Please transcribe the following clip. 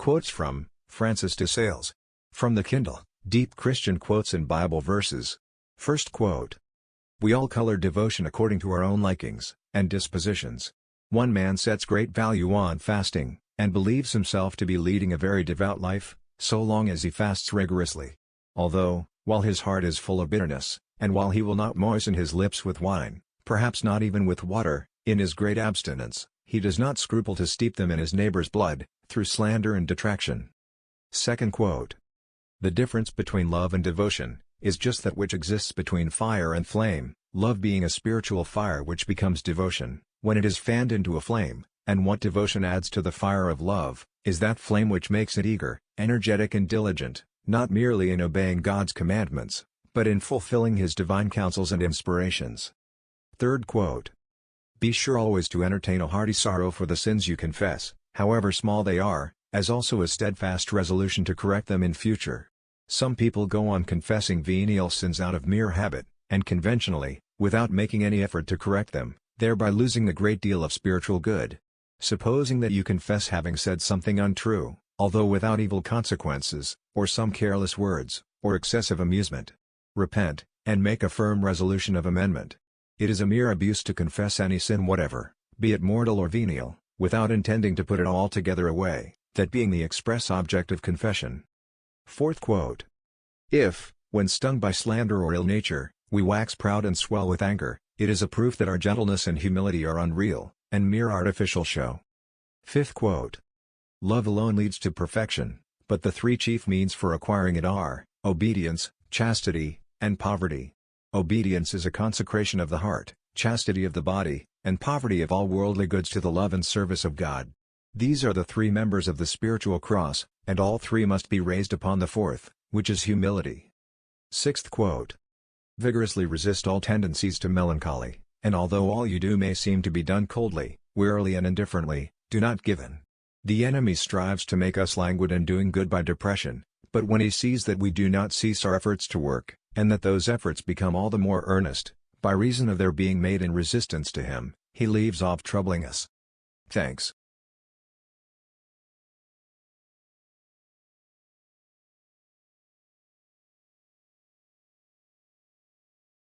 Quotes from Francis de Sales. From the Kindle, Deep Christian Quotes and Bible Verses. First quote. We all color devotion according to our own likings and dispositions. One man sets great value on fasting, and believes himself to be leading a very devout life, so long as he fasts rigorously. Although, while his heart is full of bitterness, and while he will not moisten his lips with wine, perhaps not even with water, in his great abstinence, he does not scruple to steep them in his neighbor's blood, through slander and detraction. Second quote. The difference between love and devotion is just that which exists between fire and flame, love being a spiritual fire which becomes devotion when it is fanned into a flame, and what devotion adds to the fire of love is that flame which makes it eager, energetic and diligent, not merely in obeying God's commandments, but in fulfilling His divine counsels and inspirations. Third quote. Be sure always to entertain a hearty sorrow for the sins you confess, however small they are, as also a steadfast resolution to correct them in future. Some people go on confessing venial sins out of mere habit, and conventionally, without making any effort to correct them, thereby losing a great deal of spiritual good. Supposing that you confess having said something untrue, although without evil consequences, or some careless words, or excessive amusement. Repent, and make a firm resolution of amendment. It is a mere abuse to confess any sin whatever, be it mortal or venial, without intending to put it altogether away, that being the express object of confession. Fourth quote. If, when stung by slander or ill nature, we wax proud and swell with anger, it is a proof that our gentleness and humility are unreal, and mere artificial show. Fifth quote. Love alone leads to perfection, but the three chief means for acquiring it are obedience, chastity, and poverty. Obedience is a consecration of the heart, chastity of the body, and poverty of all worldly goods to the love and service of God. These are the three members of the spiritual cross, and all three must be raised upon the fourth, which is humility. Sixth quote. Vigorously resist all tendencies to melancholy, and although all you do may seem to be done coldly, wearily and indifferently, do not give in. The enemy strives to make us languid in doing good by depression, but when he sees that we do not cease our efforts to work, and that those efforts become all the more earnest, by reason of their being made in resistance to him, he leaves off troubling us. Thanks.